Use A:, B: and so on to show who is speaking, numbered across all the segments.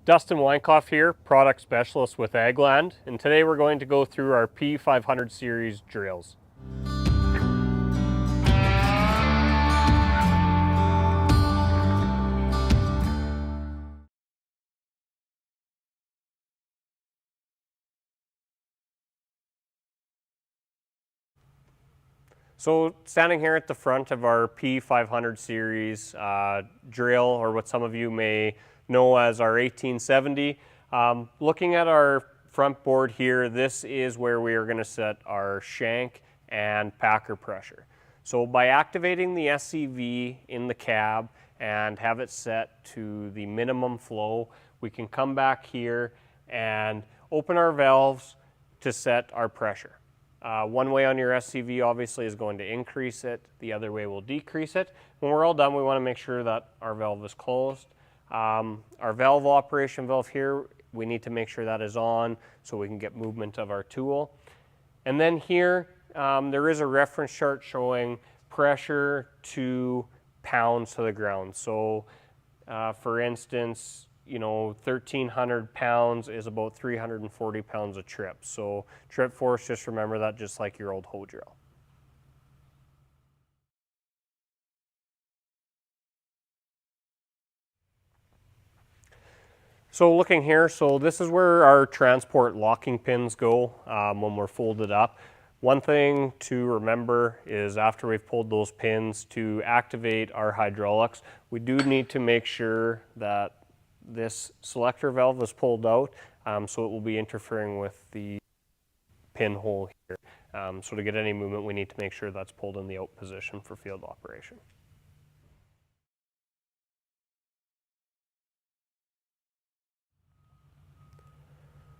A: Dustin Weinkoff here, product specialist with Agland, and today we're going to go through our P500 series drills. So standing here at the front of our P500 series drill, or what some of you may know as our 1870, looking at our front board here, this is where we are going to set our shank and packer pressure. So by activating the SCV in the cab and have it set to the minimum flow, we can come back here and open our valves to set our pressure. One way on your SCV obviously is going to increase it, the other way will decrease it. When we're all done, we want to make sure that our valve is closed. Our valve operation valve here, we need to make sure that is on so we can get movement of our tool. And then here, there is a reference chart showing pressure to pounds to the ground. So for instance, 1,300 pounds is about 340 pounds of trip. So trip force, just remember that, just like your old hoe drill. So looking here, so this is where our transport locking pins go when we're folded up. One thing to remember is after we've pulled those pins, to activate our hydraulics, we do need to make sure that this selector valve is pulled out, so it will be interfering with the pinhole here. So to get any movement, we need to make sure that's pulled in the out position for field operation.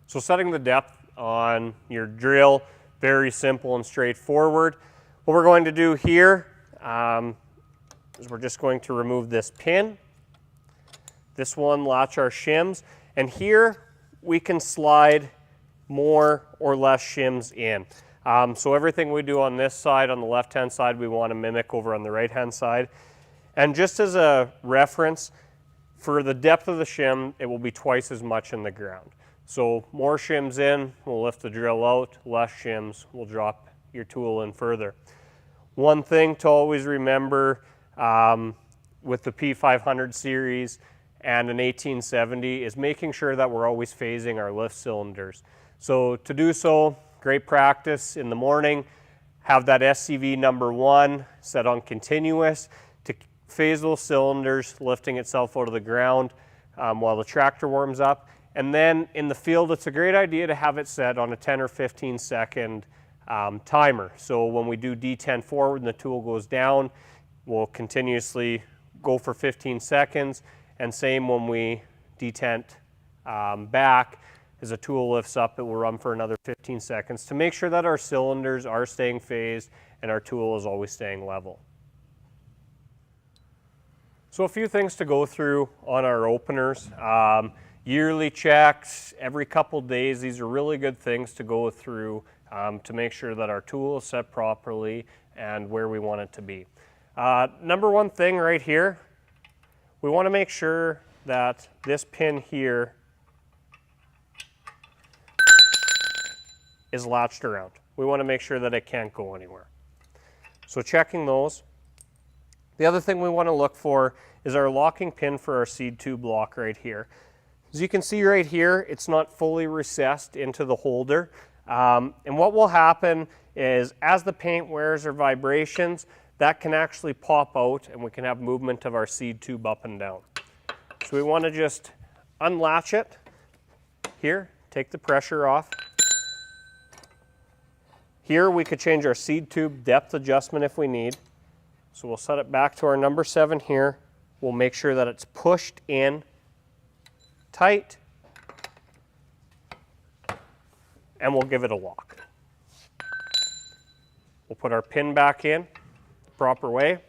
A: So setting the depth on your drill, very simple and straightforward. What we're going to do here is we're just going to remove this pin. This one, latch our shims, and here we can slide more or less shims in. So everything we do on this side, on the left-hand side, we want to mimic over on the right-hand side. And just as a reference, for the depth of the shim, it will be twice as much in the ground. So more shims in, we'll lift the drill out, less shims, we'll drop your tool in further. One thing to always remember with the P500 series and an 1870 is making sure that we're always phasing our lift cylinders. So to do so, great practice in the morning, have that SCV number 1 set on continuous to phase those cylinders, lifting itself out of the ground while the tractor warms up. And then in the field, it's a great idea to have it set on a 10 or 15 second timer. So when we do D10 forward and the tool goes down, we'll continuously go for 15 seconds. And same when we detent back, as the tool lifts up, it will run for another 15 seconds to make sure that our cylinders are staying phased and our tool is always staying level. So a few things to go through on our openers. Yearly checks, every couple days, these are really good things to go through to make sure that our tool is set properly and where we want it to be. Number one thing right here, we want to make sure that this pin here is latched around. We want to make sure that it can't go anywhere. So checking those. The other thing we want to look for is our locking pin for our seed tube lock right here. As you can see right here, it's not fully recessed into the holder. And what will happen is as the paint wears or vibrations, that can actually pop out and we can have movement of our seed tube up and down. So we want to just unlatch it here, take the pressure off. Here we could change our seed tube depth adjustment if we need. So we'll set it back to our number 7 here. We'll make sure that it's pushed in tight and we'll give it a lock. We'll put our pin back in proper way, and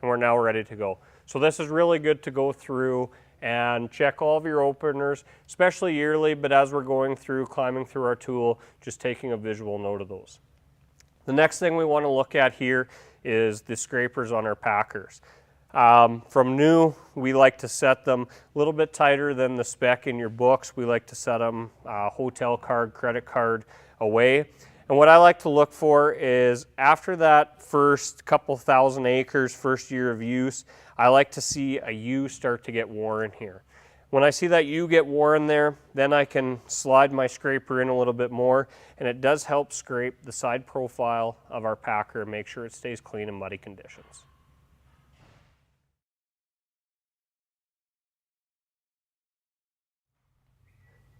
A: we're now ready to go. So this is really good to go through and check all of your openers, especially yearly, but as we're going through, climbing through our tool, just taking a visual note of those. The next thing we want to look at here is the scrapers on our packers. From new, we like to set them a little bit tighter than the spec in your books. We like to set them hotel card, credit card away. And what I like to look for is after that first couple thousand acres, first year of use, I like to see a U start to get worn here. When I see that U get worn there, then I can slide my scraper in a little bit more, and it does help scrape the side profile of our packer and make sure it stays clean in muddy conditions.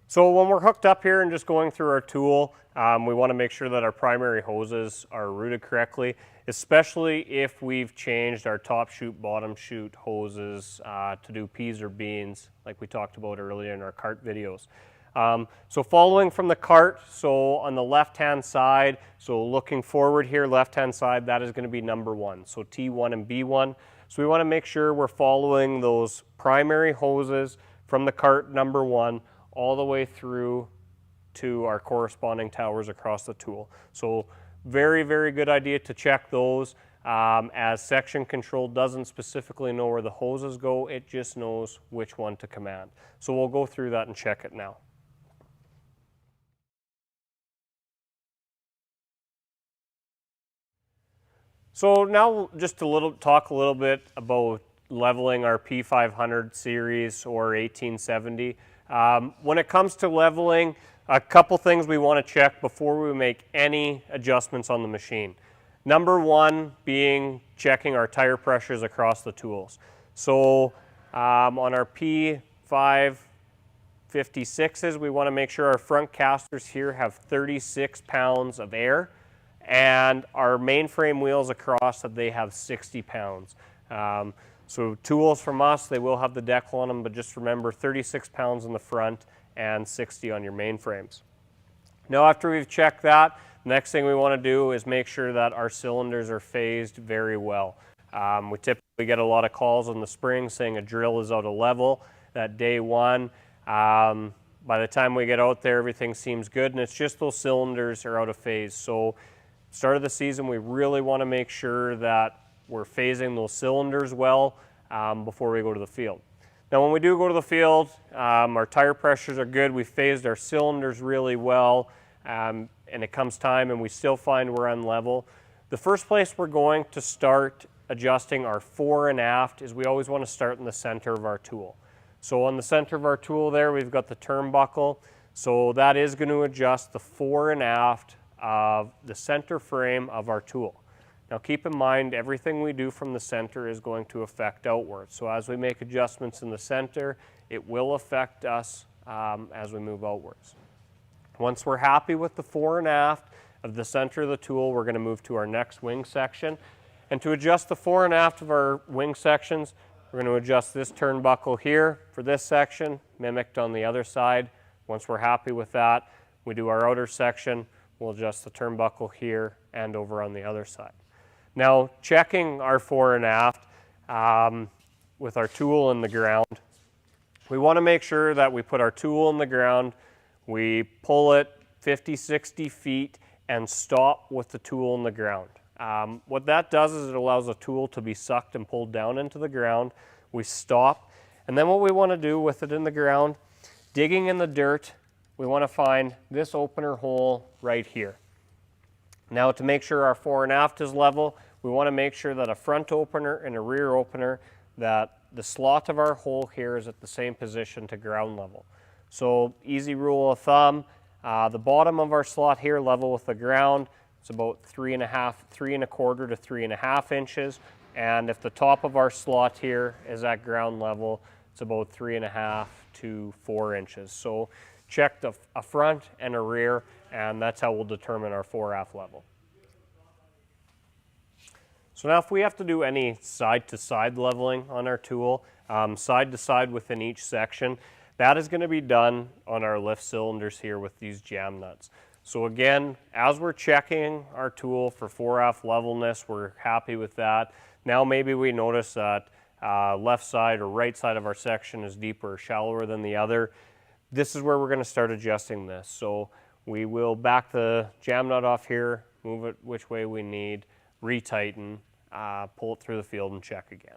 A: So when we're hooked up here and just going through our tool, we want to make sure that our primary hoses are routed correctly, especially if we've changed our top chute, bottom chute hoses to do peas or beans, like we talked about earlier in our cart videos. So following from the cart, so on the left-hand side, so looking forward here, left-hand side, that is going to be number 1, so T1 and B1. So we want to make sure we're following those primary hoses from the cart number 1 all the way through to our corresponding towers across the tool. So very, very good idea to check those. As section control doesn't specifically know where the hoses go, it just knows which one to command. So we'll go through that and check it now. So now just to talk a little bit about leveling our P500 series or 1870. When it comes to leveling, a couple things we want to check before we make any adjustments on the machine. Number 1 being checking our tire pressures across the tools. So on our P556s, we want to make sure our front casters here have 36 pounds of air, and our mainframe wheels across that they have 60 pounds. So tools from us, they will have the decal on them, but just remember 36 pounds in the front and 60 on your mainframes. Now after we've checked that, next thing we want to do is make sure that our cylinders are phased very well. We typically get a lot of calls in the spring saying a drill is out of level that day 1. By the time we get out there, everything seems good, and it's just those cylinders are out of phase. So start of the season, we really want to make sure that we're phasing those cylinders well before we go to the field. Now when we do go to the field, our tire pressures are good, we phased our cylinders really well, and it comes time and we still find we're unlevel. The first place we're going to start adjusting our fore and aft is we always want to start in the center of our tool. So on the center of our tool there, we've got the turnbuckle. So that is going to adjust the fore and aft of the center frame of our tool. Now keep in mind, everything we do from the center is going to affect outwards. So as we make adjustments in the center, it will affect us as we move outwards. Once we're happy with the fore and aft of the center of the tool, we're going to move to our next wing section. And to adjust the fore and aft of our wing sections, we're going to adjust this turnbuckle here for this section, mimicked on the other side. Once we're happy with that, we do our outer section. We'll adjust the turnbuckle here and over on the other side. Now, checking our fore and aft with our tool in the ground, we want to make sure that we put our tool in the ground, we pull it 50, 60 feet, and stop with the tool in the ground. What that does is it allows the tool to be sucked and pulled down into the ground. We stop, and then what we want to do with it in the ground, digging in the dirt, we want to find this opener hole right here. Now to make sure our fore and aft is level, we want to make sure that a front opener and a rear opener, that the slot of our hole here is at the same position to ground level. So easy rule of thumb, the bottom of our slot here level with the ground, it's about 3.25 to 3.5 inches. And if the top of our slot here is at ground level, it's about 3.5 to 4 inches. So check a front and a rear, and that's how we'll determine our fore-aft level. So now if we have to do any side-to-side leveling on our tool, side-to-side within each section, that is going to be done on our lift cylinders here with these jam nuts. So again, as we're checking our tool for fore-aft levelness, we're happy with that. Now maybe we notice that left side or right side of our section is deeper or shallower than the other. This is where we're going to start adjusting this. So we will back the jam nut off here, move it which way we need, retighten, pull it through the field and check again.